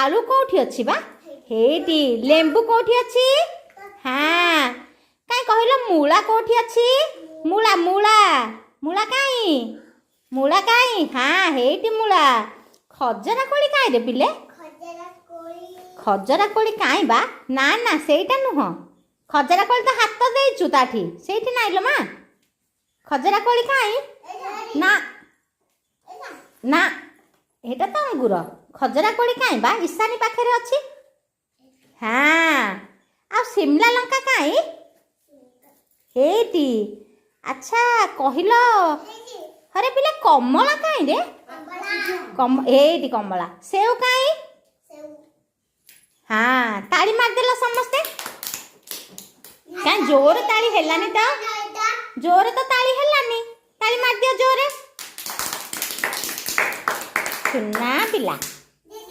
आलू कोठी अच्छी बा हेटी लेंबू कोठी अच्छी हाँ काई कहलो मूला कोठी अच्छी मूला मूला मूला काई हाँ हेटी मूला खजरा कोली काई रे पिले खजरा कोली काई बा ना ना सेटा नुह खजरा कोली तो हाथ देइछु ताठी सेठी नाइलो मा खजरा कोली काई ना ना एटा तो अंगूर खजरा कोली काई बा ईशानी पाखे अच्छी हाँ आ शिमला लंका काई हेटी अच्छा कहलो अरे पिले कमला काई रे एटी कमला सेव काई हाँ ताली मारदेल समस्ते क्या जोर ताली हेलानी तो जोर तो ताली हेलानी ताली मार दियो जोरे सुना पिला।